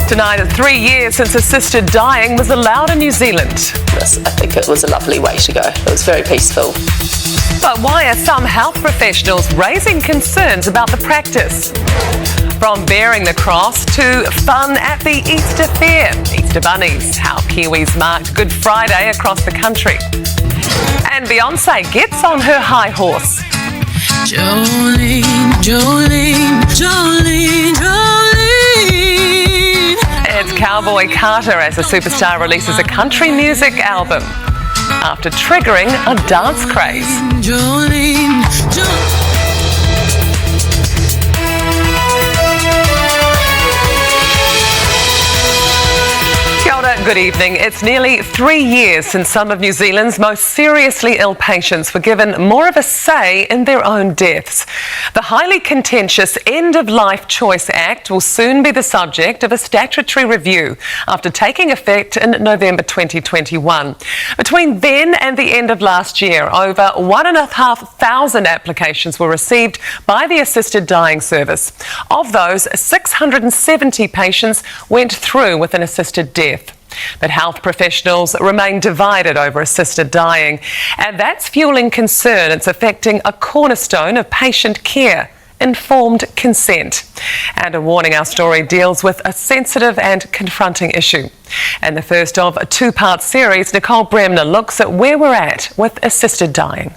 Tonight, 3 years since assisted dying was allowed in New Zealand. I think it was a lovely way to go. It was very peaceful. But why are some health professionals raising concerns about the practice? From bearing the cross to fun at the Easter fair. Easter bunnies, how Kiwis marked Good Friday across the country. And Beyonce gets on her high horse. Jolene, Jolene, Jolene, Jolene. It's Cowboy Carter as the superstar releases a country music album after triggering a dance craze. Jolene, Jolene. Good evening. It's nearly 3 years since some of New Zealand's most seriously ill patients were given more of a say in their own deaths. The highly contentious End of Life Choice Act will soon be the subject of a statutory review after taking effect in November 2021. Between then and the end of last year, over 1,500 applications were received by the Assisted Dying Service. Of those, 670 patients went through with an assisted death. But health professionals remain divided over assisted dying, and that's fueling concern. It's affecting a cornerstone of patient care, informed consent. And a warning, our story deals with a sensitive and confronting issue. And the first of a two-part series, Nicole Bremner looks at where we're at with assisted dying.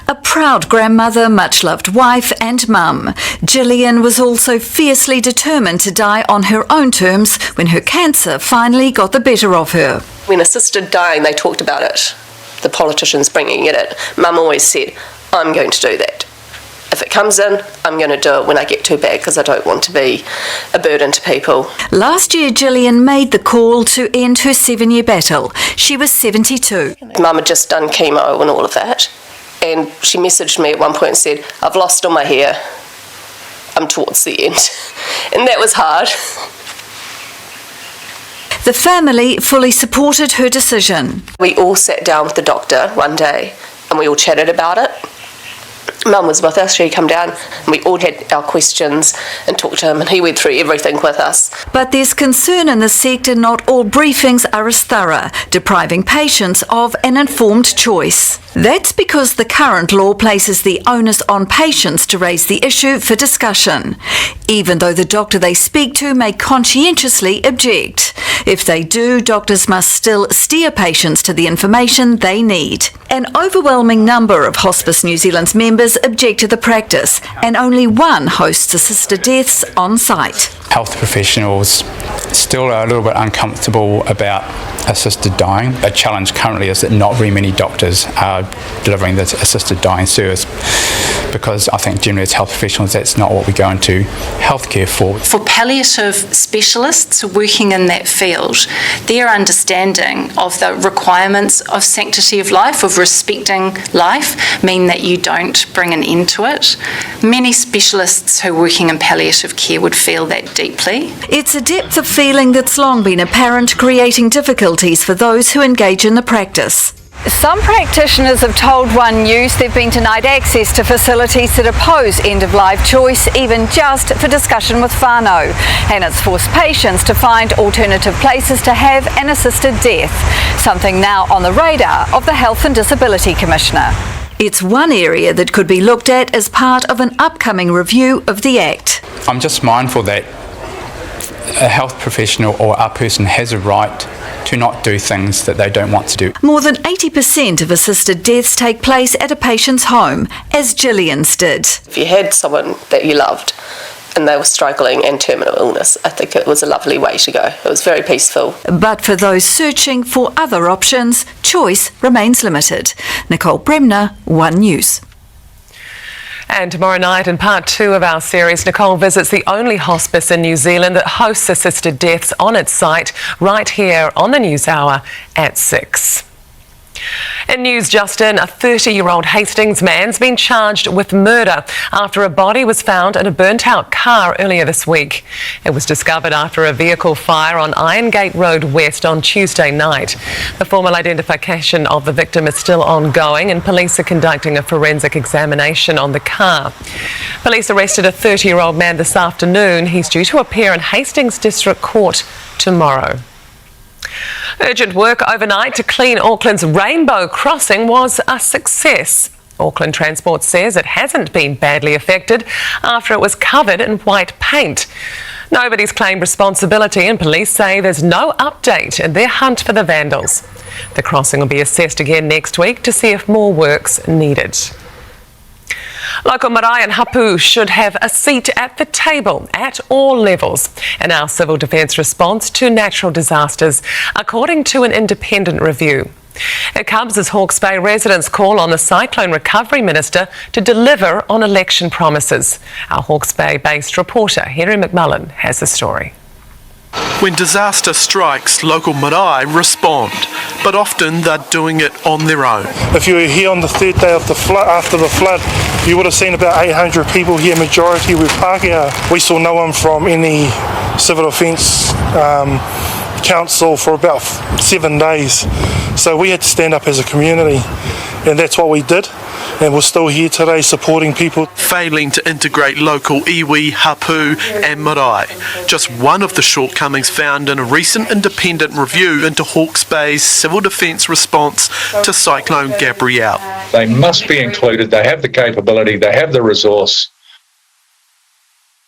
A proud grandmother, much-loved wife and mum, Gillian was also fiercely determined to die on her own terms when her cancer finally got the better of her. When assisted dying, they talked about it. The politicians bringing it in. Mum always said, I'm going to do that. If it comes in, I'm going to do it when I get too bad because I don't want to be a burden to people. Last year, Gillian made the call to end her 7-year battle. She was 72. Mum had just done chemo and all of that. And she messaged me at one point and said, I've lost all my hair. I'm towards the end. And that was hard. The family fully supported her decision. We all sat down with the doctor one day and we all chatted about it. Mum was with us, she came down and we all had our questions and talked to him and he went through everything with us. But there's concern in the sector not all briefings are as thorough, depriving patients of an informed choice. That's because the current law places the onus on patients to raise the issue for discussion, even though the doctor they speak to may conscientiously object. If they do, doctors must still steer patients to the information they need. An overwhelming number of Hospice New Zealand's members object to the practice, and only one hosts assisted deaths on site. Health professionals still are a little bit uncomfortable about assisted dying. A challenge currently is that not very many doctors are delivering this assisted dying service because I think generally as health professionals that's not what we go into healthcare for. For palliative specialists working in that field, their understanding of the requirements of sanctity of life, of respecting life, mean that you don't bring an end to it. Many specialists who are working in palliative care would feel that deeply. It's a depth of feeling that's long been apparent, creating difficulties for those who engage in the practice. Some practitioners have told One News they've been denied access to facilities that oppose end-of-life choice, even just for discussion with whānau. And it's forced patients to find alternative places to have an assisted death, something now on the radar of the Health and Disability Commissioner. It's one area that could be looked at as part of an upcoming review of the Act. I'm just mindful that a health professional or a person has a right to not do things that they don't want to do. More than 80% of assisted deaths take place at a patient's home, as Gillian's did. If you had someone that you loved and they were struggling and terminal illness, I think it was a lovely way to go. It was very peaceful. But for those searching for other options, choice remains limited. Nicole Bremner, One News. And tomorrow night, in part 2 of our series, Nicole visits the only hospice in New Zealand that hosts assisted deaths on its site, right here on the News Hour at 6. In news just in, a 30-year-old Hastings man's been charged with murder after a body was found in a burnt-out car earlier this week. It was discovered after a vehicle fire on Irongate Road West on Tuesday night. The formal identification of the victim is still ongoing and police are conducting a forensic examination on the car. Police arrested a 30-year-old man this afternoon. He's due to appear in Hastings District Court tomorrow. Urgent work overnight to clean Auckland's Rainbow Crossing was a success. Auckland Transport says it hasn't been badly affected after it was covered in white paint. Nobody's claimed responsibility and police say there's no update in their hunt for the vandals. The crossing will be assessed again next week to see if more work's needed. Local marae and hapu should have a seat at the table at all levels in our civil defence response to natural disasters, according to an independent review. It comes as Hawke's Bay residents call on the Cyclone Recovery Minister to deliver on election promises. Our Hawke's Bay-based reporter, Henry McMullen, has the story. When disaster strikes, local marae respond, but often they're doing it on their own. If you were here on the third day of the flood, after the flood, you would have seen about 800 people here, majority with Pākehā. We saw no one from any civil defence council for about 7 days. So we had to stand up as a community, and that's what we did. And we're still here today supporting people. Failing to integrate local iwi, hapu and marae. Just one of the shortcomings found in a recent independent review into Hawke's Bay's civil defence response to Cyclone Gabrielle. They must be included, they have the capability, they have the resource.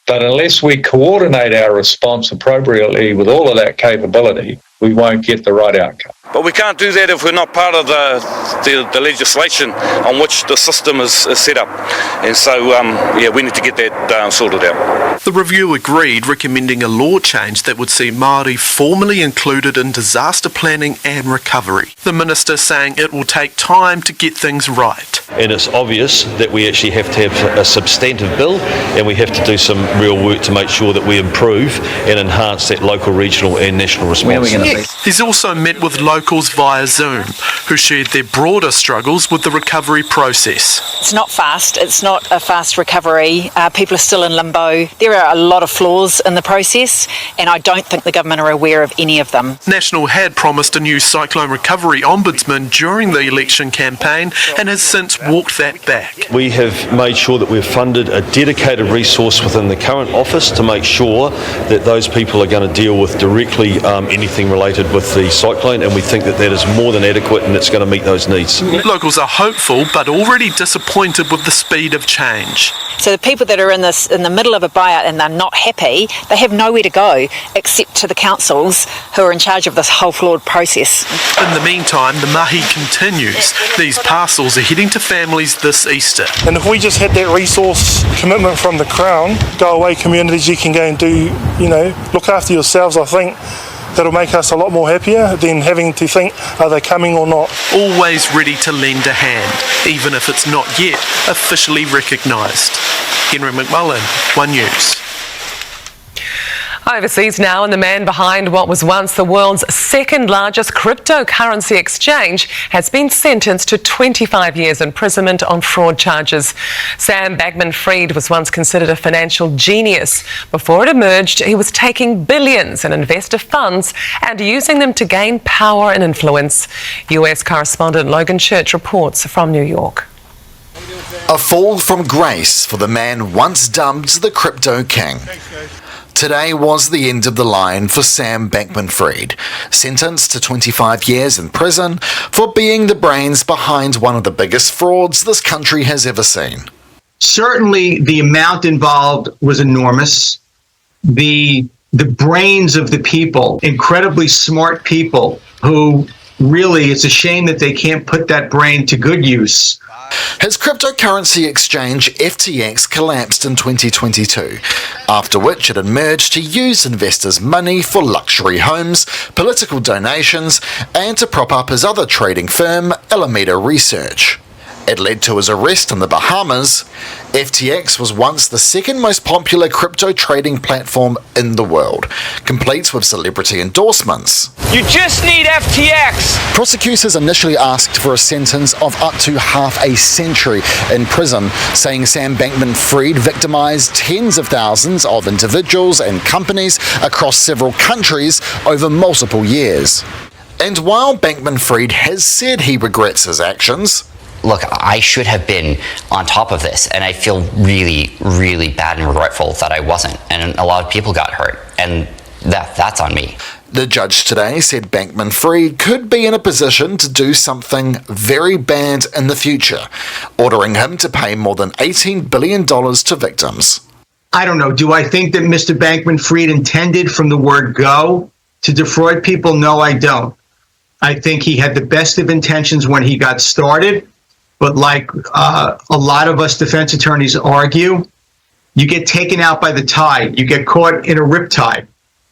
But unless we coordinate our response appropriately with all of that capability, we won't get the right outcome. But we can't do that if we're not part of the legislation on which the system is set up. And so, we need to get that sorted out. The review agreed, recommending a law change that would see Māori formally included in disaster planning and recovery. The minister saying it will take time to get things right. And it's obvious that we actually have to have a substantive bill, and we have to do some real work to make sure that we improve and enhance that local, regional and national response. He's also met with locals via Zoom, who shared their broader struggles with the recovery process. It's not fast, it's not a fast recovery. People are still in limbo. There are a lot of flaws in the process, and I don't think the government are aware of any of them. National had promised a new cyclone recovery ombudsman during the election campaign and has since walked that back. We have made sure that we've funded a dedicated resource within the current office to make sure that those people are going to deal with directly anything related with the cyclone, and we think that that is more than adequate and it's going to meet those needs. Locals are hopeful but already disappointed with the speed of change. So the people that are in the middle of a buyout and they're not happy, they have nowhere to go except to the councils who are in charge of this whole flawed process. In the meantime, the mahi continues. These parcels are heading to families this Easter. And if we just had that resource commitment from the Crown, go away communities, you can go and do, look after yourselves, I think that'll make us a lot more happier than having to think, are they coming or not? Always ready to lend a hand, even if it's not yet officially recognised. Henry McMullen, One News. Overseas now, and the man behind what was once the world's second largest cryptocurrency exchange has been sentenced to 25 years imprisonment on fraud charges. Sam Bankman-Fried was once considered a financial genius. Before it emerged, he was taking billions in investor funds and using them to gain power and influence. US correspondent Logan Church reports from New York. A fall from grace for the man once dubbed the crypto king. Today was the end of the line for Sam Bankman-Fried, sentenced to 25 years in prison for being the brains behind one of the biggest frauds this country has ever seen. Certainly the amount involved was enormous. The brains of the people, incredibly smart people who really, it's a shame that they can't put that brain to good use. His cryptocurrency exchange FTX collapsed in 2022, after which it emerged to use investors' money for luxury homes, political donations, and to prop up his other trading firm, Alameda Research. It led to his arrest in the Bahamas. FTX was once the second most popular crypto trading platform in the world, complete with celebrity endorsements. You just need FTX! Prosecutors initially asked for a sentence of up to half a century in prison, saying Sam Bankman-Fried victimized tens of thousands of individuals and companies across several countries over multiple years. And while Bankman-Fried has said he regrets his actions, look, I should have been on top of this, and I feel really, really bad and regretful that I wasn't, and a lot of people got hurt, and that's on me. The judge today said Bankman-Fried could be in a position to do something very bad in the future, ordering him to pay more than $18 billion to victims. I don't know. Do I think that Mr. Bankman-Fried intended from the word go to defraud people? No, I don't. I think he had the best of intentions when he got started. But like a lot of us defense attorneys argue, you get taken out by the tide. You get caught in a riptide,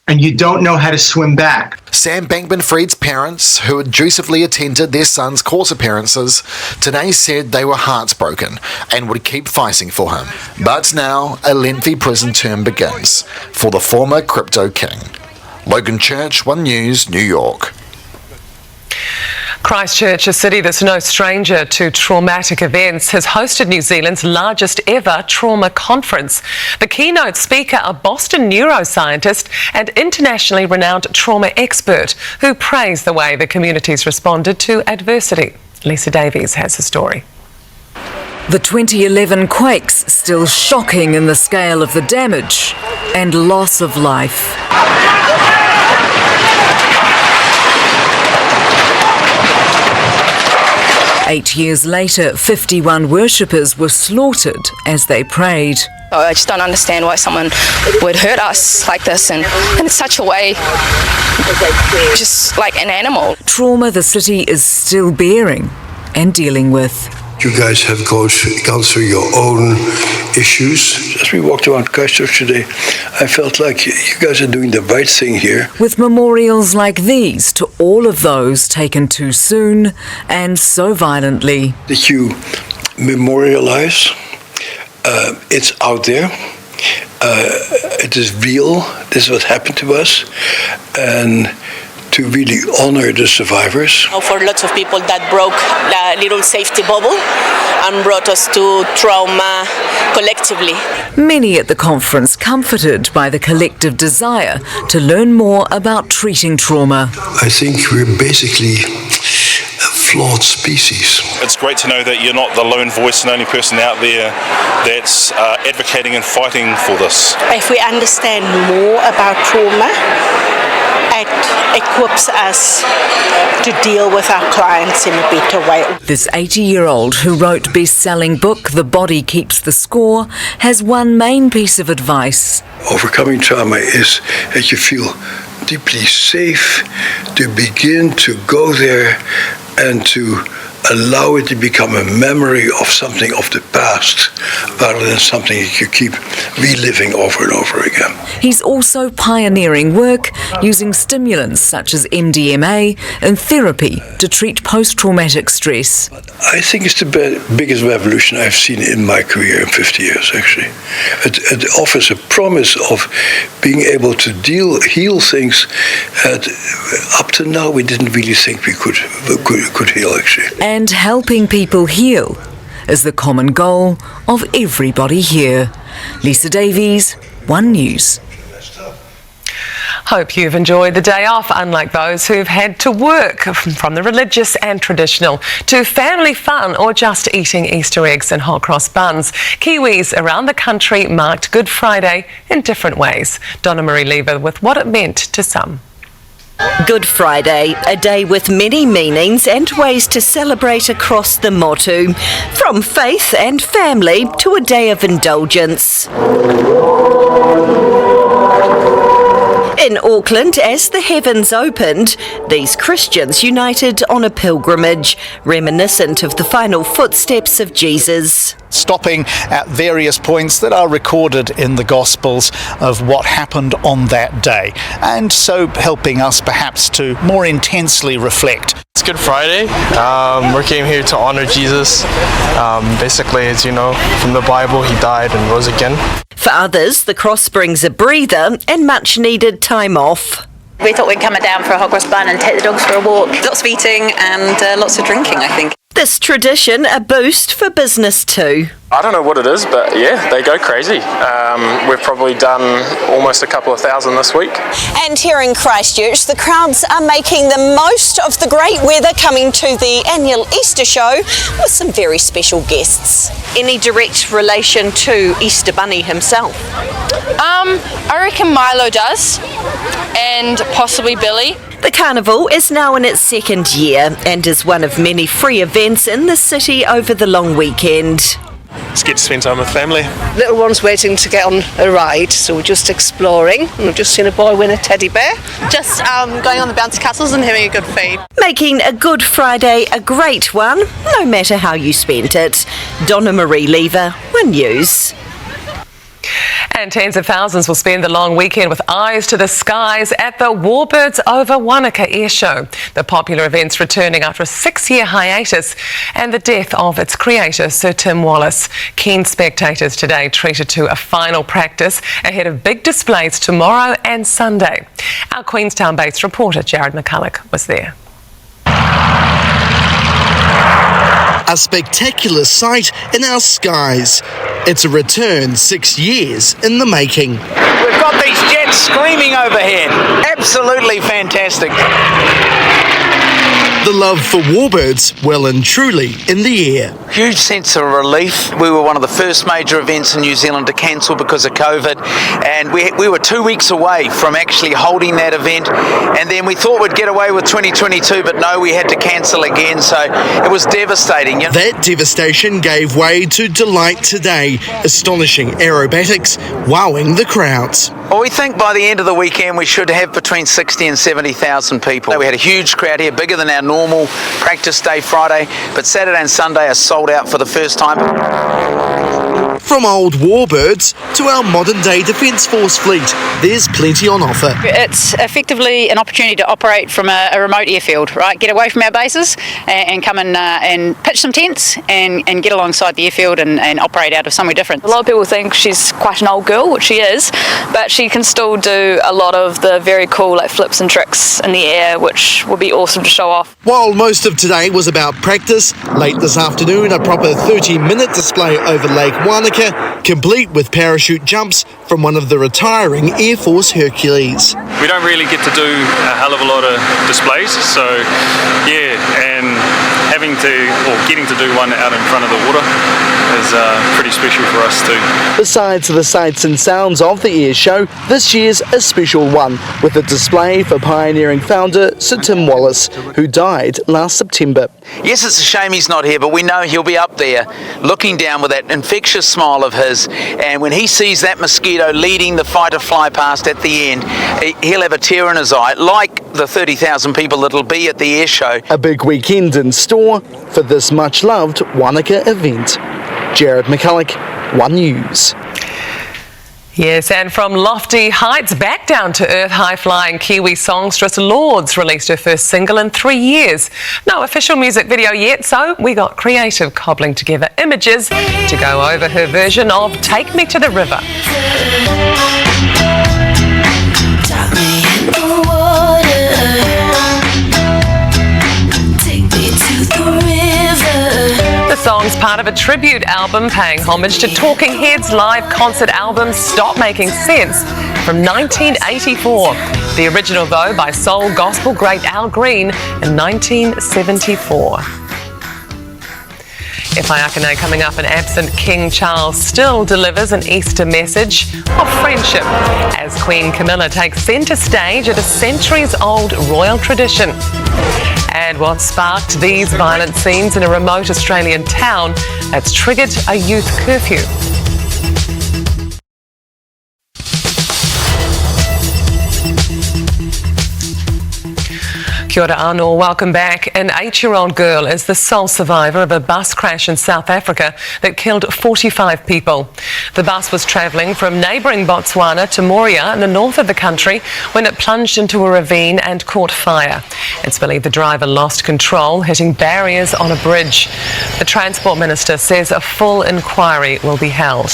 and you don't know how to swim back. Sam Bankman-Fried's parents, who had dutifully attended their son's court appearances, today said they were heartbroken and would keep fighting for him. But now, a lengthy prison term begins for the former crypto king. Logan Church, One News, New York. Christchurch, a city that's no stranger to traumatic events, has hosted New Zealand's largest ever trauma conference. The keynote speaker, a Boston neuroscientist and internationally renowned trauma expert, who praised the way the communities responded to adversity. Lisa Davies has a story. The 2011 quakes still shocking in the scale of the damage and loss of life. 8 years later, 51 worshippers were slaughtered as they prayed. I just don't understand why someone would hurt us like this and in such a way, just like an animal. Trauma the city is still bearing and dealing with. You guys have gone through your own issues. As we walked around Christchurch today, I felt like you guys are doing the right thing here. With memorials like these to all of those taken too soon and so violently. That you memorialize, it's out there, it is real, this is what happened to us, and to really honor the survivors. For lots of people that broke the little safety bubble and brought us to trauma collectively. Many at the conference comforted by the collective desire to learn more about treating trauma. I think we're basically a flawed species. It's great to know that you're not the lone voice and only person out there that's advocating and fighting for this. If we understand more about trauma, it equips us to deal with our clients in a better way. This 80-year-old who wrote best-selling book The Body Keeps the Score has one main piece of advice. Overcoming trauma is that you feel deeply safe to begin to go there and to allow it to become a memory of something of the past rather than something that you keep reliving over and over again. He's also pioneering work using stimulants such as MDMA and therapy to treat post-traumatic stress. I think it's the biggest revolution I've seen in my career in 50 years, actually. It offers a promise of being able to heal things that up to now we didn't really think we could heal, actually. And helping people heal is the common goal of everybody here. Lisa Davies, One News. Hope you've enjoyed the day off, unlike those who've had to work, from the religious and traditional to family fun or just eating Easter eggs and hot cross buns. Kiwis around the country marked Good Friday in different ways. Donna Marie Lever with what it meant to some. Good Friday, a day with many meanings and ways to celebrate across the motu, from faith and family to a day of indulgence. In Auckland, as the heavens opened, these Christians united on a pilgrimage, reminiscent of the final footsteps of Jesus. stopping at various points that are recorded in the Gospels of what happened on that day, and so helping us perhaps to more intensely reflect. It's Good Friday. We came here to honor Jesus. Basically, as you know, from the Bible, he died and rose again. For others, the cross brings a breather and much needed time off. We thought we'd come down for a hog roast bun and take the dogs for a walk. Lots of eating and lots of drinking, I think. This tradition a boost for business too. I don't know what it is, but yeah, they go crazy. We've probably done almost a couple of thousand this week. And here in Christchurch, the crowds are making the most of the great weather coming to the annual Easter show with some very special guests. Any direct relation to Easter Bunny himself? I reckon Milo does, and possibly Billy. The carnival is now in its second year and is one of many free events in the city over the long weekend. Just get to spend time with family. Little one's waiting to get on a ride, so we're just exploring. And we've just seen a boy win a teddy bear. Just going on the bouncy castles and having a good feed. Making a Good Friday a great one, no matter how you spent it. Donna Marie Lever, One News. And tens of thousands will spend the long weekend with eyes to the skies at the Warbirds over Wanaka Air Show. The popular event's returning after a 6-year hiatus and the death of its creator, Sir Tim Wallace. Keen spectators today treated to a final practice ahead of big displays tomorrow and Sunday. Our Queenstown-based reporter, Jared McCulloch, was there. A spectacular sight in our skies. It's a return 6 years in the making. We've got these jets screaming overhead. Absolutely fantastic. The love for warbirds well and truly in the air. Huge sense of relief. We were one of the first major events in New Zealand to cancel because of COVID, and we were 2 weeks away from actually holding that event, and then we thought we'd get away with 2022, but no, we had to cancel again, so it was devastating. That devastation gave way to delight today, astonishing aerobatics, wowing the crowds. Well, we think by the end of the weekend we should have between 60 and 70,000 people. We had a huge crowd here, bigger than our normal practice day Friday, but Saturday and Sunday are sold out for the first time. From old warbirds to our modern-day Defence Force fleet, there's plenty on offer. It's effectively an opportunity to operate from a remote airfield, right? Get away from our bases and come in and pitch some tents and get alongside the airfield and operate out of somewhere different. A lot of people think she's quite an old girl, which she is, but she can still do a lot of the very cool like flips and tricks in the air, which would be awesome to show off. While most of today was about practice, late this afternoon a proper 30-minute display over Lake Wanaka, complete with parachute jumps from one of the retiring Air Force Hercules. We don't really get to do a hell of a lot of displays, so yeah, and getting to do one out in front of the water is pretty special for us too. Besides the sights and sounds of the air show, this year's a special one, with a display for pioneering founder Sir Tim Wallace, who died last September. Yes, it's a shame he's not here, but we know he'll be up there looking down with that infectious smile of his, and when he sees that mosquito leading the fighter fly past at the end, he'll have a tear in his eye, like the 30,000 people that'll be at the air show. A big weekend in store for this much-loved Wanaka event. Jared McCulloch, One News. Yes, and from lofty heights back down to earth, high-flying Kiwi songstress Lords released her first single in 3 years. No official music video yet, so we got creative cobbling together images to go over her version of Take Me to the River. The song's part of a tribute album paying homage to Talking Heads' live concert album Stop Making Sense from 1984. The original, though, by soul gospel great Al Green in 1974. Whaiakane coming up, and absent King Charles still delivers an Easter message of friendship as Queen Camilla takes centre stage at a centuries-old royal tradition. And what sparked these violent scenes in a remote Australian town that's triggered a youth curfew. Kia Kia ora anō, welcome back. An 8-year-old girl is the sole survivor of a bus crash in South Africa that killed 45 people. The bus was travelling from neighbouring Botswana to Moria in the north of the country when it plunged into a ravine and caught fire. It's believed the driver lost control, hitting barriers on a bridge. The Transport Minister says a full inquiry will be held.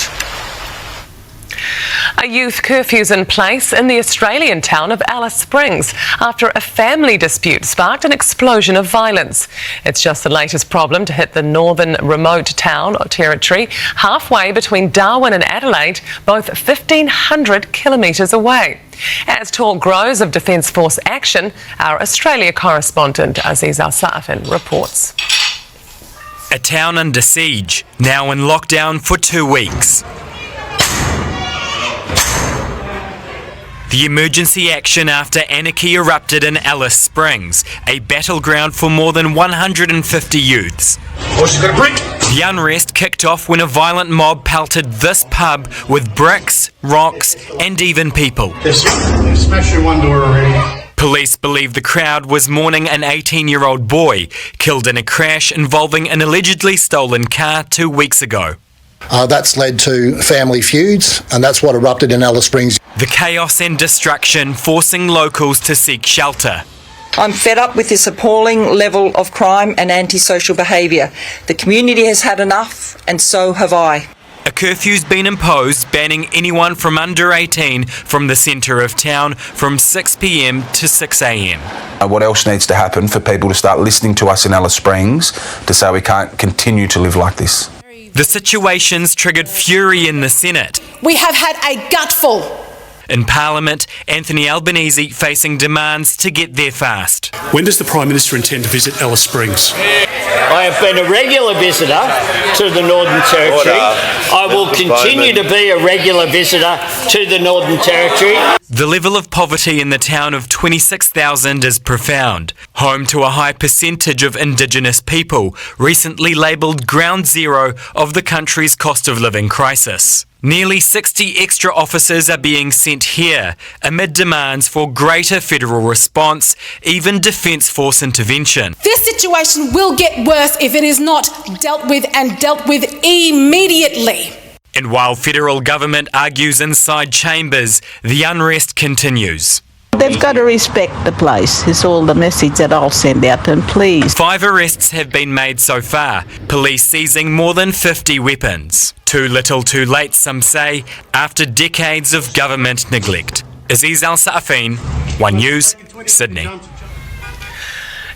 A youth curfew's in place in the Australian town of Alice Springs after a family dispute sparked an explosion of violence. It's just the latest problem to hit the northern remote town or territory halfway between Darwin and Adelaide, both 1,500 kilometres away. As talk grows of Defence Force action, our Australia correspondent Aziz Al-Sa'afin reports. A town under siege, now in lockdown for 2 weeks. The emergency action after anarchy erupted in Alice Springs, a battleground for more than 150 youths. The unrest kicked off when a violent mob pelted this pub with bricks, rocks and even people. They're smashing one door already. Police believe the crowd was mourning an 18-year-old boy killed in a crash involving an allegedly stolen car 2 weeks ago. That's led to family feuds, and that's what erupted in Alice Springs. The chaos and destruction forcing locals to seek shelter. I'm fed up with this appalling level of crime and antisocial behaviour. The community has had enough, and so have I. A curfew's been imposed banning anyone from under 18 from the centre of town from 6 p.m. to 6 a.m. What else needs to happen for people to start listening to us in Alice Springs to say we can't continue to live like this? The situation's triggered fury in the Senate. We have had a gutful. In Parliament, Anthony Albanese facing demands to get there fast. When does the Prime Minister intend to visit Alice Springs? I have been a regular visitor to the Northern Territory. I will continue to be a regular visitor to the Northern Territory. The level of poverty in the town of 26,000 is profound. Home to a high percentage of Indigenous people, recently labelled ground zero of the country's cost of living crisis. Nearly 60 extra officers are being sent here amid demands for greater federal response, even Defence Force intervention. This situation will get worse if it is not dealt with and dealt with immediately. And while federal government argues inside chambers, the unrest continues. They've got to respect the place, is all the message that I'll send out to them, please. 5 arrests have been made so far, police seizing more than 50 weapons. Too little too late, some say, after decades of government neglect. Aziz Al-Sa'afin, One News, Sydney.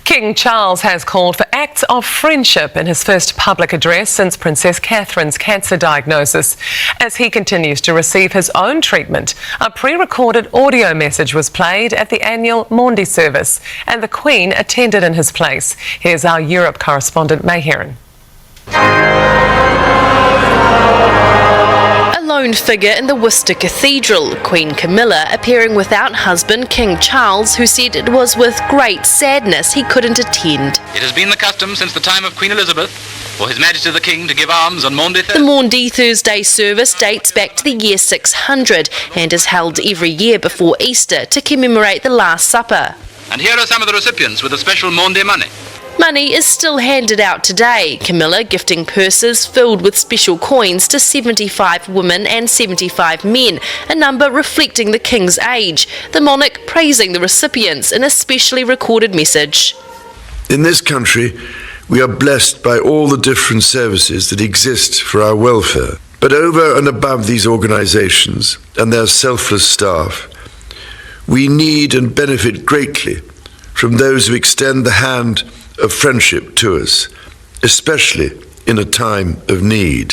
King Charles has called for acts of friendship in his first public address since Princess Catherine's cancer diagnosis. As he continues to receive his own treatment, a pre-recorded audio message was played at the annual Maundy service, and the Queen attended in his place. Here's our Europe correspondent, May Heron. Lone figure in the Worcester Cathedral, Queen Camilla appearing without husband King Charles, who said it was with great sadness he couldn't attend. It has been the custom since the time of Queen Elizabeth for His Majesty the King to give alms on Maundy Thursday. The Maundy Thursday service dates back to the year 600 and is held every year before Easter to commemorate the Last Supper. And here are some of the recipients with the special Maundy money. Money is still handed out today, Camilla gifting purses filled with special coins to 75 women and 75 men, a number reflecting the King's age. The monarch praising the recipients in a specially recorded message. In this country, we are blessed by all the different services that exist for our welfare. But over and above these organisations and their selfless staff, we need and benefit greatly from those who extend the hand of friendship to us, especially in a time of need.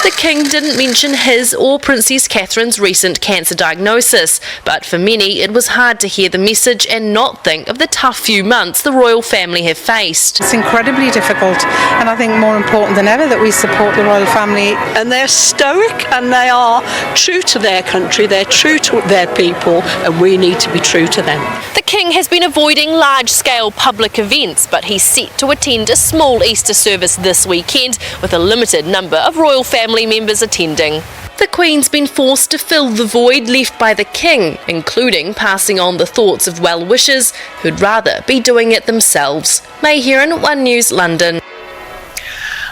The King didn't mention his or Princess Catherine's recent cancer diagnosis, but for many it was hard to hear the message and not think of the tough few months the royal family have faced. It's incredibly difficult, and I think more important than ever that we support the royal family. And they're stoic and they are true to their country, they're true to their people, and we need to be true to them. The King has been avoiding large-scale public events, but he's set to attend a small Easter service this weekend with a limited number of royal family members attending. the Queen's been forced to fill the void left by the King, including passing on the thoughts of well-wishers who'd rather be doing it themselves. May Heron, One News, London.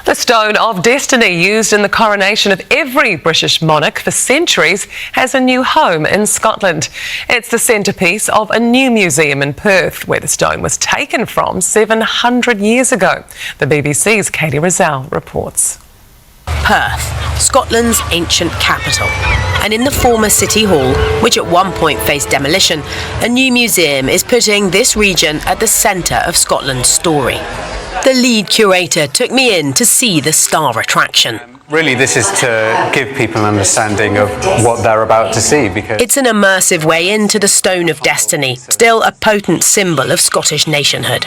The Stone of Destiny, used in the coronation of every British monarch for centuries, has a new home in Scotland. It's the centrepiece of a new museum in Perth, where the stone was taken from 700 years ago. The BBC's Katie Rizal reports. Perth, Scotland's ancient capital. And in the former City Hall, which at one point faced demolition, a new museum is putting this region at the centre of Scotland's story. The lead curator took me in to see the star attraction. Really, this is to give people an understanding of what they're about to see, because it's an immersive way into the Stone of Destiny, still a potent symbol of Scottish nationhood.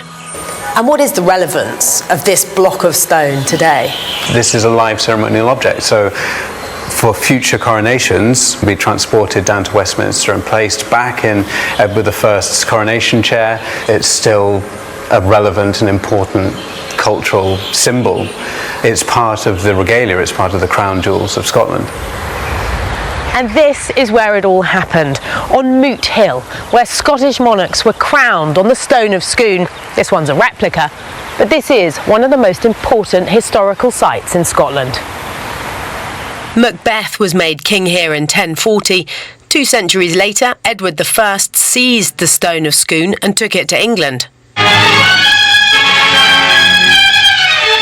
And what is the relevance of this block of stone today? This is a live ceremonial object, so for future coronations, be transported down to Westminster and placed back in Edward I's coronation chair. It's still a relevant and important cultural symbol. It's part of the regalia, it's part of the crown jewels of Scotland. And this is where it all happened, on Moot Hill, where Scottish monarchs were crowned on the Stone of Scone. This one's a replica, but this is one of the most important historical sites in Scotland. Macbeth was made king here in 1040. 2 centuries later, Edward I seized the Stone of Scone and took it to England.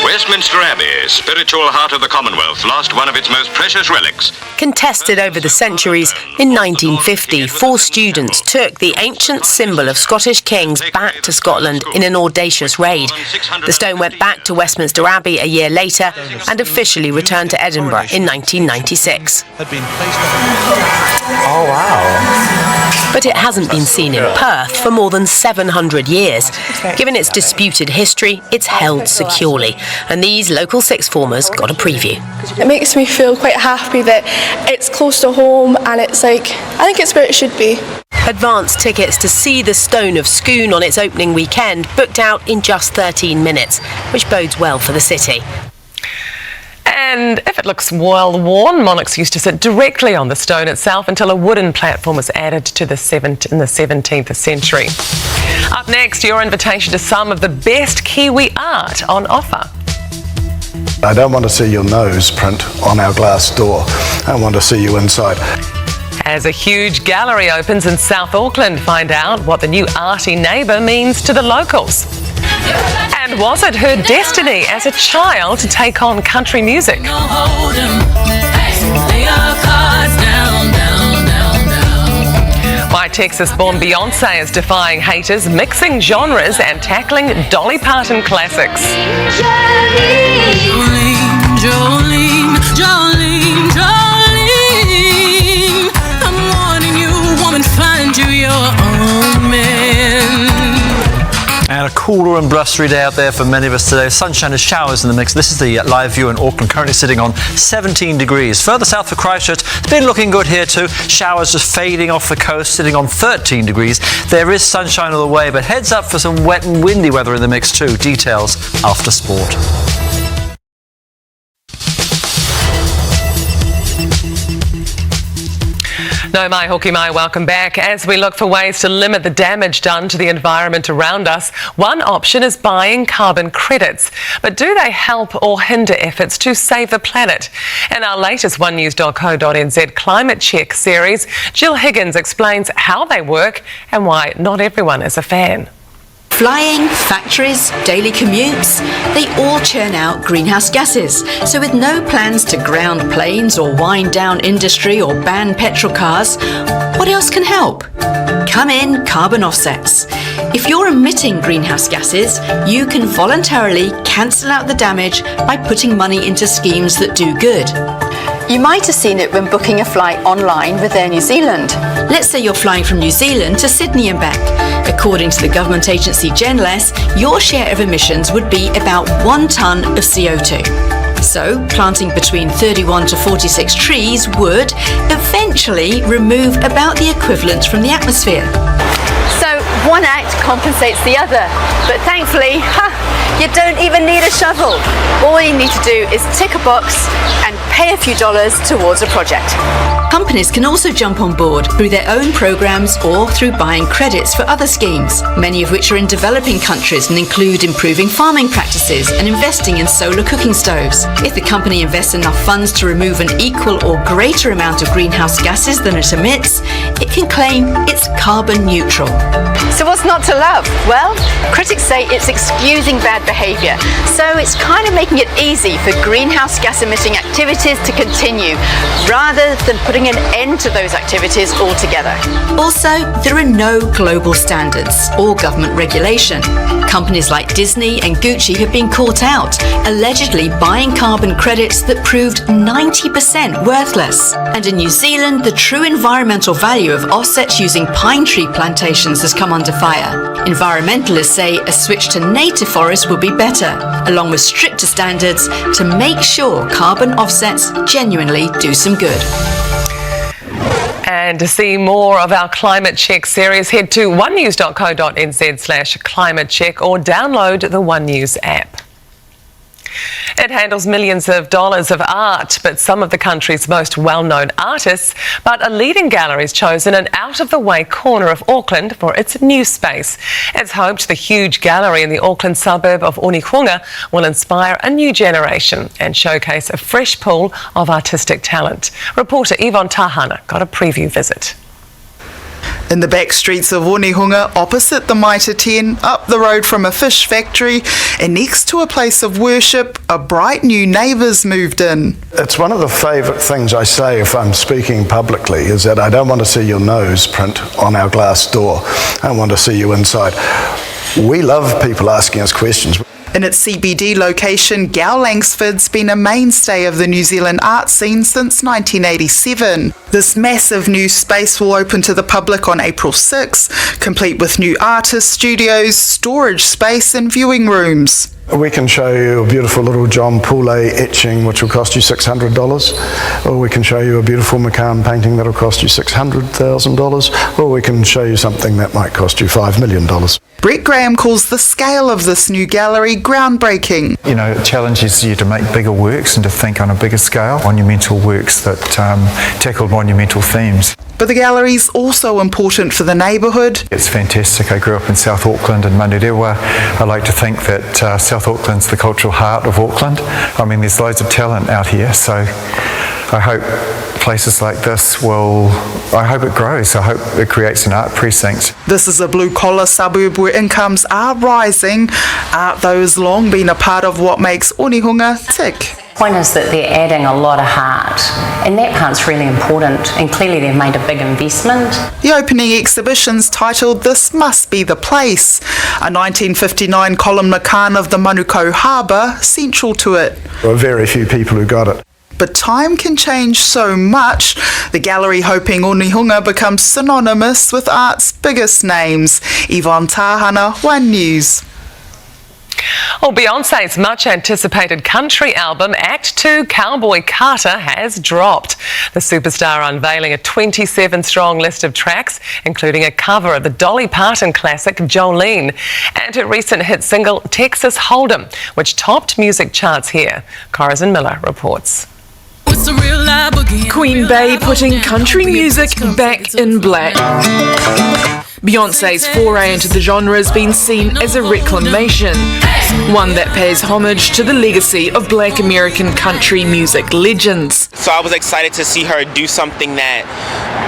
Westminster Abbey, spiritual heart of the Commonwealth, lost one of its most precious relics. Contested over the centuries, in 1950, 4 students took the ancient symbol of Scottish kings back to Scotland in an audacious raid. The stone went back to Westminster Abbey a year later and officially returned to Edinburgh in 1996. Oh, wow. But it hasn't been seen in Perth for more than 700 years. Given its disputed history, it's held securely, and these local sixth formers got a preview. It makes me feel quite happy that it's close to home, and it's like, I think it's where it should be. Advance tickets to see the Stone of Scone on its opening weekend booked out in just 13 minutes, which bodes well for the city. And if it looks well worn, monarchs used to sit directly on the stone itself until a wooden platform was added to in the 17th century. Up next, your invitation to some of the best Kiwi art on offer. I don't want to see your nose print on our glass door. I want to see you inside. As a huge gallery opens in South Auckland, find out what the new arty neighbour means to the locals. And was it her destiny as a child to take on country music? Why Texas-born Beyonce is defying haters, mixing genres and tackling Dolly Parton classics. Jolene, Jolene, Jolene, I'm warning you, woman, find you your own man. And a cooler and blustery day out there for many of us today. Sunshine and showers in the mix. This is the live view in Auckland, currently sitting on 17 degrees. Further south for Christchurch, it's been looking good here too. Showers just fading off the coast, sitting on 13 degrees. There is sunshine all the way, but heads up for some wet and windy weather in the mix too. Details after sport. No mai hoki mai, welcome back. As we look for ways to limit the damage done to the environment around us, one option is buying carbon credits. But do they help or hinder efforts to save the planet? In our latest onenews.co.nz Climate Check series, Jill Higgins explains how they work and why not everyone is a fan. Flying, factories, daily commutes, they all churn out greenhouse gases. So with no plans to ground planes or wind down industry or ban petrol cars, what else can help? Come in carbon offsets. If you're emitting greenhouse gases, you can voluntarily cancel out the damage by putting money into schemes that do good. You might have seen it when booking a flight online with Air New Zealand. Let's say you're flying from New Zealand to Sydney and back. According to the government agency GenLess, your share of emissions would be about 1 tonne of CO2. So, planting between 31 to 46 trees would eventually remove about the equivalent from the atmosphere. So one act compensates the other, but thankfully, You don't even need a shovel. All you need to do is tick a box and pay a few dollars towards a project. Companies can also jump on board through their own programs or through buying credits for other schemes, many of which are in developing countries and include improving farming practices and investing in solar cooking stoves. If the company invests enough funds to remove an equal or greater amount of greenhouse gases than it emits, it can claim it's carbon neutral. So what's not to love? Well, critics say it's excusing bad behaviour, so it's kind of making it easy for greenhouse gas emitting activities to continue, rather than putting an end to those activities altogether. Also, there are no global standards or government regulation. Companies like Disney and Gucci have been caught out, allegedly buying carbon credits that proved 90% worthless. And in New Zealand, the true environmental value of offsets using pine tree plantations has come under fire. Environmentalists say a switch to native forests will be better, along with stricter standards to make sure carbon offsets genuinely do some good. And to see more of our Climate Check series, head to onenews.co.nz/climate check or download the One News app. It handles millions of dollars of art, but some of the country's most well-known artists. But a leading gallery has chosen an out-of-the-way corner of Auckland for its new space. It's hoped the huge gallery in the Auckland suburb of Onehunga will inspire a new generation and showcase a fresh pool of artistic talent. Reporter Yvonne Tahana got a preview visit. In the back streets of Onehunga, opposite the Mitre 10, up the road from a fish factory, and next to a place of worship, a bright new neighbour's moved in. It's one of the favourite things I say if I'm speaking publicly, is that I don't want to see your nose print on our glass door. I want to see you inside. We love people asking us questions. In its CBD location, Gowlangsford's been a mainstay of the New Zealand art scene since 1987. This massive new space will open to the public on April 6, complete with new artist studios, storage space and viewing rooms. We can show you a beautiful little John Poulet etching which will cost you $600, or we can show you a beautiful McCann painting that will cost you $600,000, or we can show you something that might cost you $5 million. Brett Graham calls the scale of this new gallery groundbreaking. You know, it challenges you to make bigger works and to think on a bigger scale, monumental works that tackled monumental themes. But the gallery's also important for the neighbourhood. It's fantastic. I grew up in South Auckland and Manurewa. I like to think that South Auckland's the cultural heart of Auckland. I mean, there's loads of talent out here, so I hope places like this I hope it grows. I hope it creates an art precinct. This is a blue-collar suburb where incomes are rising. Art, though, has long been a part of what makes Onehunga tick. The point is that they're adding a lot of heart, and that part's really important, and clearly they've made a big investment. The opening exhibition's titled This Must Be the Place, a 1959 Colin McCann of the Manukau Harbour central to it. There are very few people who got it. But time can change so much, the gallery hoping Onehunga becomes synonymous with art's biggest names. Yvonne Tahana, One News. Well, Beyonce's much-anticipated country album, Act 2 Cowboy Carter, has dropped. The superstar unveiling a 27-strong list of tracks, including a cover of the Dolly Parton classic Jolene, and her recent hit single Texas Hold'em, which topped music charts here. Corazon Miller reports. Queen Bey putting country music back in black. Beyonce's foray into the genre has been seen as a reclamation, one that pays homage to the legacy of black American country music legends. So I was excited to see her do something that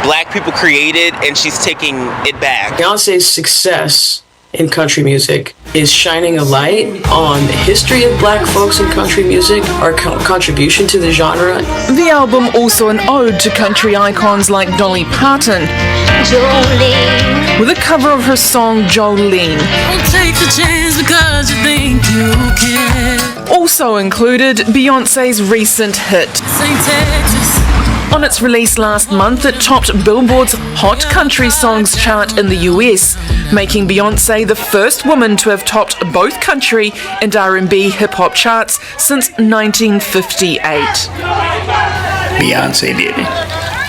black people created, and she's taking it back. Beyonce's success in country music is shining a light on the history of black folks in country music, our contribution to the genre. The album also an ode to country icons like Dolly Parton, Jolene, with a cover of her song Jolene. Don't take the chance because you think you can. Also included Beyonce's recent hit. St. Texas. On its release last month, it topped Billboard's Hot Country Songs chart in the US, making Beyonce the first woman to have topped both country and R&B hip-hop charts since 1958. Beyonce did it.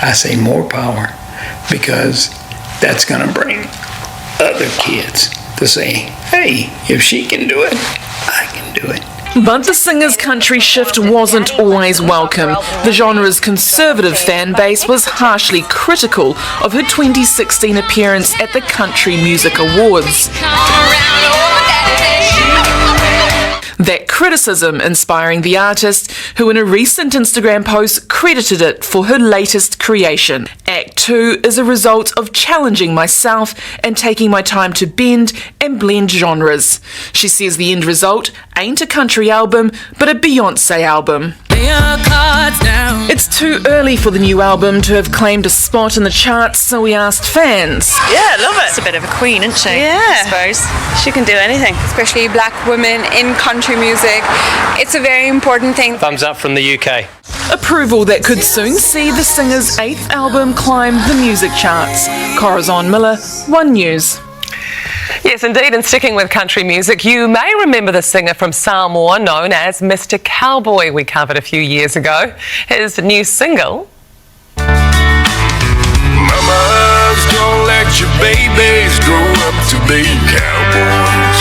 I say more power, because that's going to bring other kids to say, hey, if she can do it, I can do it. But the singer's country shift wasn't always welcome. The genre's conservative fan base was harshly critical of her 2016 appearance at the Country Music Awards. That criticism inspiring the artist, who in a recent Instagram post credited it for her latest creation. Act 2 is a result of challenging myself and taking my time to bend and blend genres. She says the end result ain't a country album, but a Beyonce album. It's too early for the new album to have claimed a spot in the charts, so we asked fans. Yeah, I love it. She's a bit of a queen, isn't she? Yeah. I suppose. She can do anything. Especially black women in country music. It's a very important thing. Thumbs up from the UK. Approval that could soon see the singer's 8th album climb the music charts. Corazon Miller, One News. Yes, indeed, and sticking with country music, you may remember the singer from Samoa known as Mr. Cowboy we covered a few years ago. His new single... Mamas, don't let your babies grow up to be cowboys.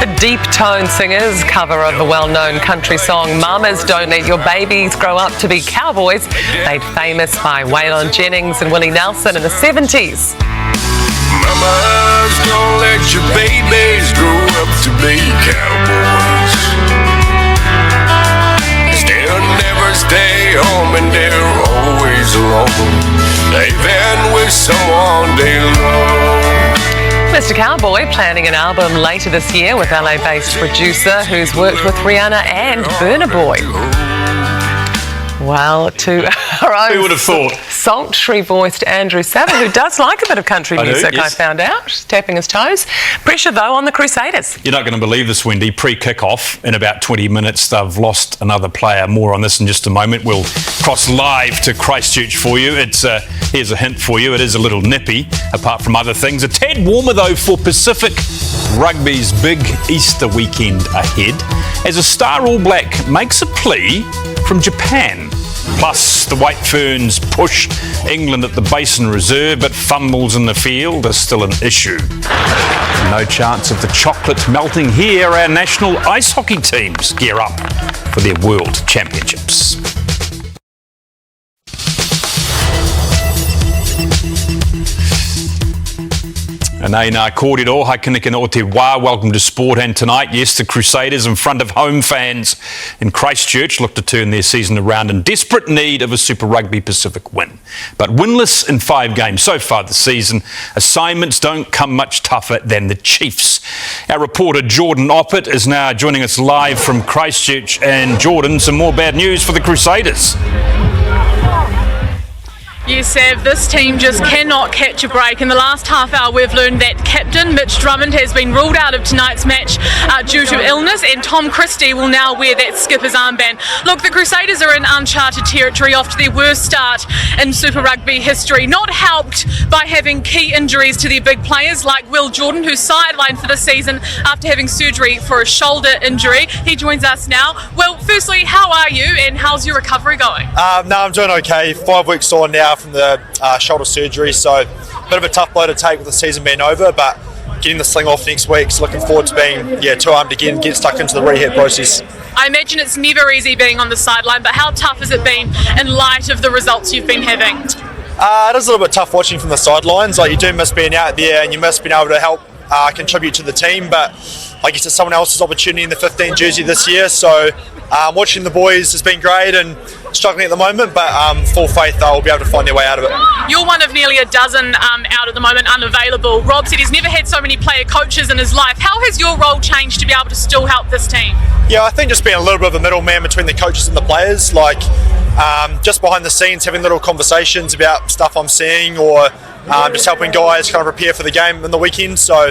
The Deep Tone Singers cover of the well-known country song Mamas Don't Let Your Babies Grow Up to Be Cowboys, made famous by Waylon Jennings and Willie Nelson in the 70s. Mamas, don't let your babies grow up to be cowboys. They'll never stay home and they're always alone. They've been with someone they love. Mr. Cowboy planning an album later this year with LA-based producer who's worked with Rihanna and Burna Boy. Well, to our own Who would have thought? sultry-voiced Andrew Saville, who does like a bit of country music, I found out, tapping his toes. Pressure, though, on the Crusaders. You're not going to believe this, Wendy. Pre-kick-off, in about 20 minutes, they've lost another player. More on this in just a moment. We'll cross live to Christchurch for you. Here's a hint for you. It is a little nippy, apart from other things. A tad warmer, though, for Pacific Rugby's big Easter weekend ahead, as a star All Black makes a plea from Japan. Plus, the White Ferns push England at the Basin Reserve, but fumbles in the field are still an issue. No chance of the chocolate melting here. Our national ice hockey teams gear up for their World Championships. Nā kōrero, haikinaka o te wā. Welcome to Sport, and tonight, yes, the Crusaders in front of home fans in Christchurch look to turn their season around in desperate need of a Super Rugby Pacific win. But winless in 5 games so far this season, assignments don't come much tougher than the Chiefs. Our reporter Jordan Oppett is now joining us live from Christchurch. And Jordan, some more bad news for the Crusaders. Yes, Sav, this team just cannot catch a break. In the last half hour, we've learned that captain Mitch Drummond has been ruled out of tonight's match due to illness, and Tom Christie will now wear that skipper's armband. Look, the Crusaders are in uncharted territory after their worst start in Super Rugby history, not helped by having key injuries to their big players like Will Jordan, who's sidelined for the season after having surgery for a shoulder injury. He joins us now. Well, firstly, how are you and how's your recovery going? No, I'm doing okay. 5 weeks on now from the shoulder surgery, so a bit of a tough blow to take with the season being over, but getting the sling off next week, so looking forward to being two-armed again, get stuck into the rehab process. I imagine it's never easy being on the sideline, but how tough has it been in light of the results you've been having? It is a little bit tough watching from the sidelines. Like, you do miss being out there and you miss being able to help contribute to the team, but I guess it's someone else's opportunity in the 15 jersey this year, so watching the boys has been great and struggling at the moment, but full faith they'll be able to find their way out of it. You're one of nearly a dozen out at the moment, unavailable. Rob said he's never had so many player coaches in his life. How has your role changed to be able to still help this team? Yeah, I think just being a little bit of a middleman between the coaches and the players, like just behind the scenes having little conversations about stuff I'm seeing, or just helping guys kind of prepare for the game in the weekend. So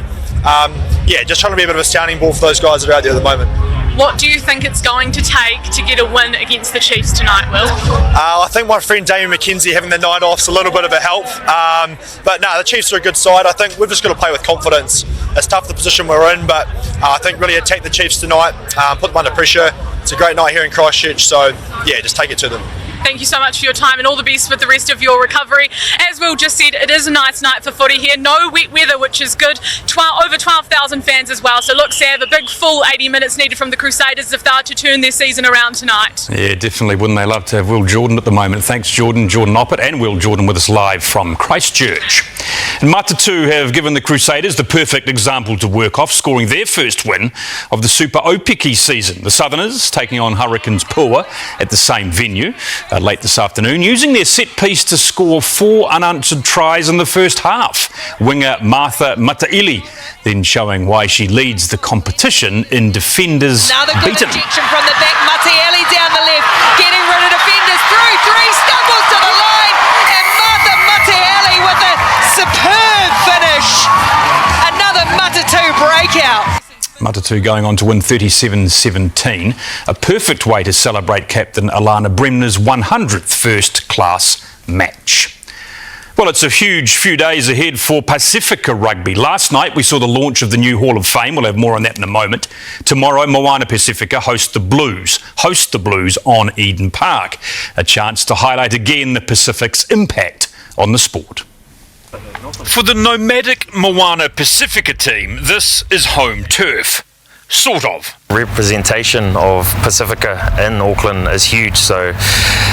just trying to be a bit of a sounding board for those guys that are out there at the moment. What do you think it's going to take to get a win against the Chiefs tonight, Will? I think my friend Damien McKenzie having the night off's a little bit of a help. But no, the Chiefs are a good side. I think we've just got to play with confidence. It's tough the position we're in, but I think really attack the Chiefs tonight, put them under pressure. It's a great night here in Christchurch, so yeah, just take it to them. Thank you so much for your time and all the best with the rest of your recovery. As Will just said, it is a nice night for footy here. No wet weather, which is good. Over 12,000 fans as well. So looks to have a big full 80 minutes needed from the Crusaders if they are to turn their season around tonight. Yeah, definitely. Wouldn't they love to have Will Jordan at the moment? Thanks, Jordan Oppett and Will Jordan with us live from Christchurch. And Matatu have given the Crusaders the perfect example to work off, scoring their first win of the Super Opiki season. The Southerners taking on Hurricanes Pua at the same venue late this afternoon, using their set piece to score 4 unanswered tries in the first half. Winger Martha Mataili then showing why she leads the competition in defenders Another good beaten. injection from the back. Mataili down the left, getting rid of defenders through. 3 stumbles to the line, and Martha Mataili with a superb finish. Another Matatu breakout. Matatu going on to win 37-17, a perfect way to celebrate captain Alana Bremner's 100th first-class match. Well, it's a huge few days ahead for Pacifica Rugby. Last night we saw the launch of the new Hall of Fame. We'll have more on that in a moment. Tomorrow, Moana Pacifica host the Blues on Eden Park. A chance to highlight again the Pacific's impact on the sport. For the nomadic Moana Pacifica team, this is home turf. Sort of. Representation of Pacifica in Auckland is huge, so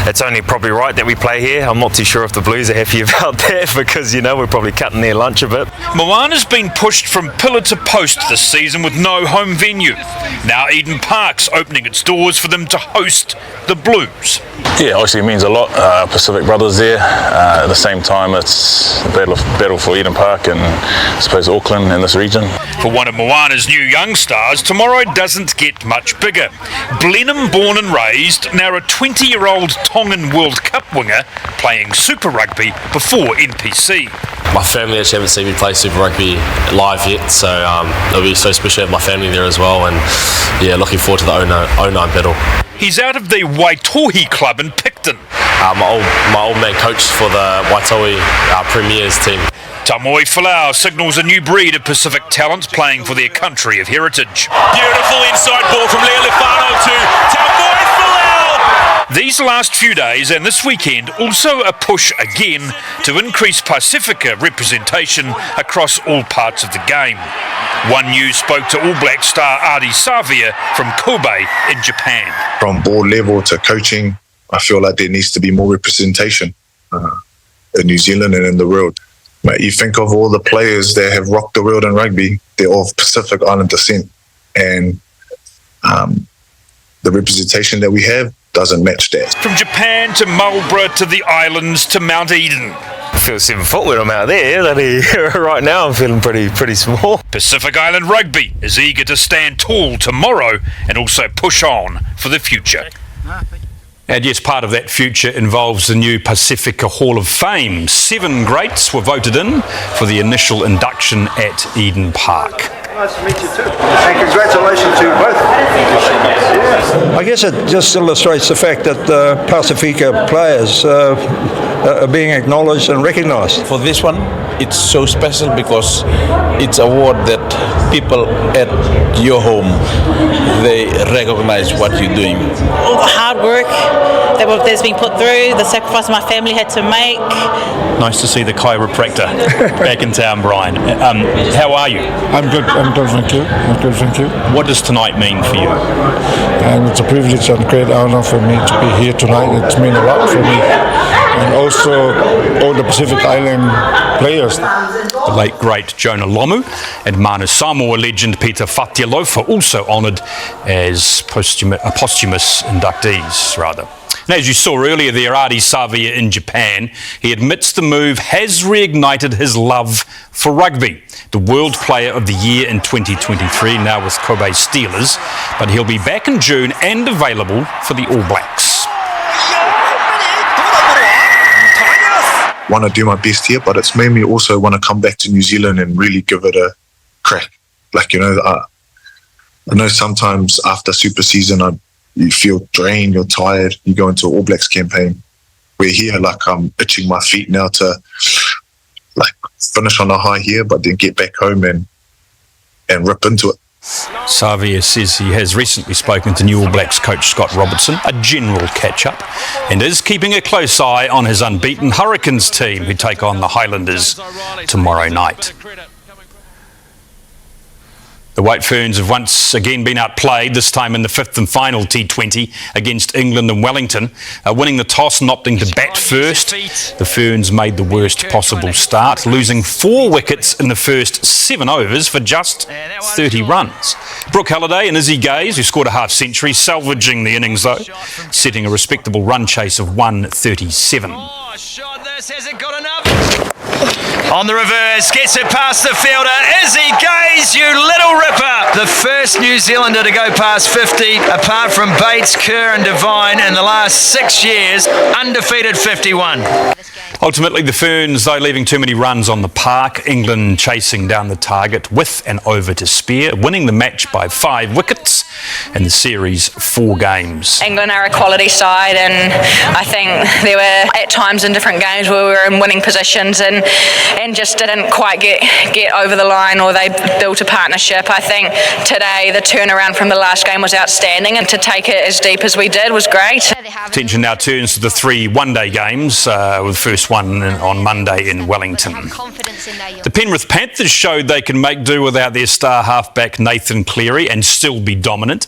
it's only probably right that we play here. I'm not too sure if the Blues are happy about that because, we're probably cutting their lunch a bit. Moana's been pushed from pillar to post this season with no home venue. Now Eden Park's opening its doors for them to host the Blues. Yeah, obviously it means a lot. Pacific Brothers there. At the same time, it's a battle for Eden Park and I suppose Auckland in this region. For one of Moana's new young stars, tomorrow doesn't get much bigger. Blenheim born and raised, now a 20-year-old Tongan World Cup winger playing Super Rugby before NPC. My family actually haven't seen me play Super Rugby live yet, so it'll be so special to have my family there as well, and yeah, looking forward to the 09 battle. He's out of the Waitohi club in Picton. My old man coached for the Waitohi Premiers team. Tamoi Falau signals a new breed of Pacific talent playing for their country of heritage. Beautiful inside ball from Leo Lefano to Tamoi Falau. These last few days and this weekend also a push again to increase Pacifica representation across all parts of the game. One News spoke to All Black star Adi Savia from Kobe in Japan. From board level to coaching, I feel like there needs to be more representation in New Zealand and in the world. You think of all the players that have rocked the world in rugby, they're of Pacific Island descent. And the representation that we have doesn't match that. From Japan to Marlborough to the islands to Mount Eden. I feel 7 foot when I'm out there. Right now I'm feeling pretty small. Pacific Island Rugby is eager to stand tall tomorrow and also push on for the future. And yes, part of that future involves the new Pacifica Hall of Fame. 7 greats were voted in for the initial induction at Eden Park. Nice to meet you too. And congratulations to you both. Thank you so much. I guess it just illustrates the fact that Pacifica players are being acknowledged and recognised. For this one, it's so special because it's an award that people at your home, they recognise what you're doing. All the hard work that's been put through, the sacrifice my family had to make. Nice to see the chiropractor back in town, Brian. How are you? I'm good, thank you. What does tonight mean for you? And it's a privilege and great honor for me to be here tonight. It's meant a lot for me. And also all the Pacific Island players. The late great Jonah Lomu and Mana Samoa legend Peter Fatialofa also honoured as posthumous inductees, rather. And as you saw earlier there, Adi Savia in Japan, he admits the move has reignited his love for rugby. The World Player of the Year in 2023, now with Kobe Steelers, but he'll be back in June and available for the All Blacks. Want to do my best here, but it's made me also want to come back to New Zealand and really give it a crack. I know sometimes after super season, you feel drained, you're tired, you go into an All Blacks campaign. We're here, I'm itching my feet now to finish on a high here, but then get back home and rip into it. Savia says he has recently spoken to New All Blacks coach Scott Robertson, a general catch-up, and is keeping a close eye on his unbeaten Hurricanes team, who take on the Highlanders tomorrow night. The White Ferns have once again been outplayed, this time in the fifth and final T20 against England and Wellington. Winning the toss and opting to bat first, the Ferns made the worst possible start, losing 4 wickets in the first 7 overs for just 30 runs. Brooke Halliday and Izzy Gaze, who scored a half-century, salvaging the innings though, setting a respectable run chase of 137. On the reverse, gets it past the fielder. Izzy Gaze, you little ripper. The first New Zealander to go past 50, apart from Bates, Kerr and Devine in the last 6 years. Undefeated 51. Ultimately, the Ferns, though, leaving too many runs on the park. England chasing down the target with an over to spare, winning the match by 5 wickets and the series 4 games. England are a quality side, and I think there were at times in different games where we were in winning positions and just didn't quite get over the line, or they built a partnership. I think today the turnaround from the last game was outstanding, and to take it as deep as we did was great. Attention now turns to the 3 one-day games, with the first one on Monday in Wellington. The Penrith Panthers showed they can make do without their star halfback Nathan Cleary and still be dominant.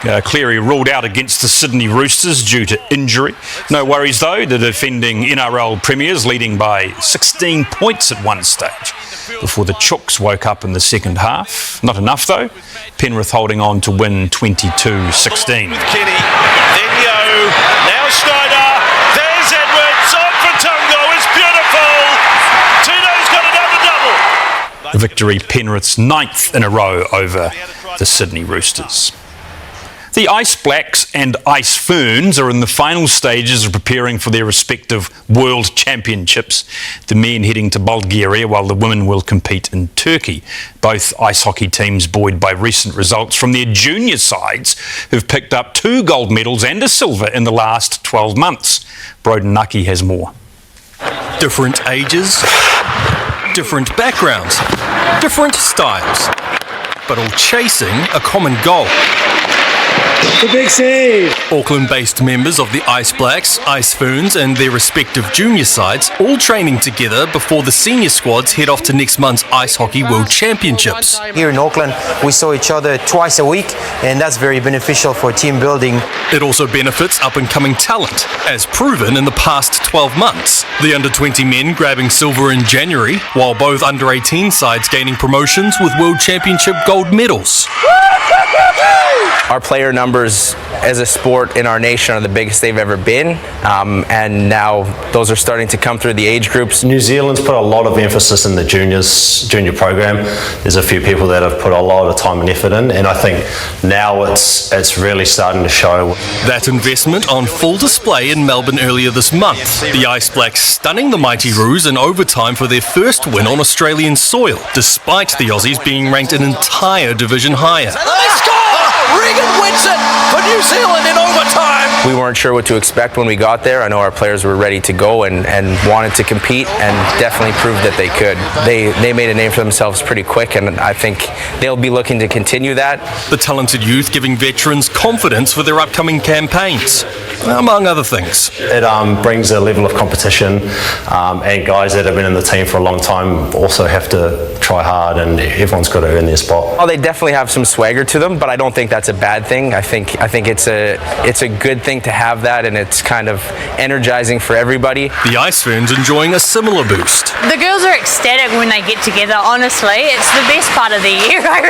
Cleary ruled out against the Sydney Roosters due to injury. No worries though, the defending NRL premiers leading by 16 points at one stage before the Chooks woke up in the second half. Not enough though, Penrith holding on to win 22-16. Now Schneider, there's Edwards, on for Tungo, it's beautiful. Tito's got another double. The victory, Penrith's 9th in a row over the Sydney Roosters. The Ice Blacks and Ice Ferns are in the final stages of preparing for their respective World Championships. The men heading to Bulgaria while the women will compete in Turkey. Both ice hockey teams buoyed by recent results from their junior sides, who've picked up 2 gold medals and a silver in the last 12 months. Broden Nucky has more. Different ages, different backgrounds, different styles, but all chasing a common goal. The big save! Auckland-based members of the Ice Blacks, Ice Ferns and their respective junior sides all training together before the senior squads head off to next month's Ice Hockey World Championships. Here in Auckland, we saw each other twice a week, and that's very beneficial for team building. It also benefits up-and-coming talent, as proven in the past 12 months. The under-20 men grabbing silver in January, while both under-18 sides gaining promotions with World Championship gold medals. Our player numbers as a sport in our nation are the biggest they've ever been, and now those are starting to come through the age groups. New Zealand's put a lot of emphasis in the junior program. There's a few people that have put a lot of time and effort in, and I think now it's really starting to show. That investment on full display in Melbourne earlier this month. The Ice Blacks stunning the Mighty Roos in overtime for their first win on Australian soil, despite the Aussies being ranked an entire division higher. Regan wins it for New Zealand in overtime. We weren't sure what to expect when we got there. I know our players were ready to go and wanted to compete, and definitely proved that they could. They made a name for themselves pretty quick, and I think they'll be looking to continue that. The talented youth giving veterans confidence for their upcoming campaigns, among other things. It brings a level of competition, and guys that have been in the team for a long time also have to try hard, and everyone's got to earn their spot. Oh, they definitely have some swagger to them, but I don't think that's a bad thing. I think it's a good thing to have that, and it's kind of energizing for everybody. The Ice Ferns enjoying a similar boost. The girls are ecstatic when they get together, honestly. It's the best part of the year, I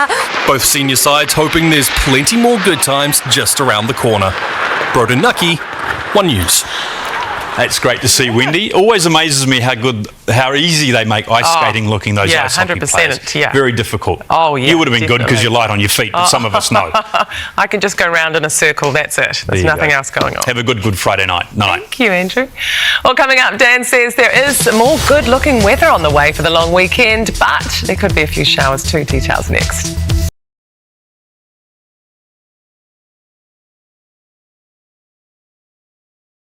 reckon. Both senior sides hoping there's plenty more good times just around the corner. Broden Nucky, One News. That's great to see, Wendy. Always amazes me how easy they make ice skating looking, those ice hockey players. 100%, yeah. Very difficult. Oh, yeah. You would have been good because you're light on your feet, but some of us know. I can just go round in a circle, that's it. There's nothing else going on. Have a good Friday night. Thank you, Andrew. Well, coming up, Dan says there is more good-looking weather on the way for the long weekend, but there could be a few showers too. Details next.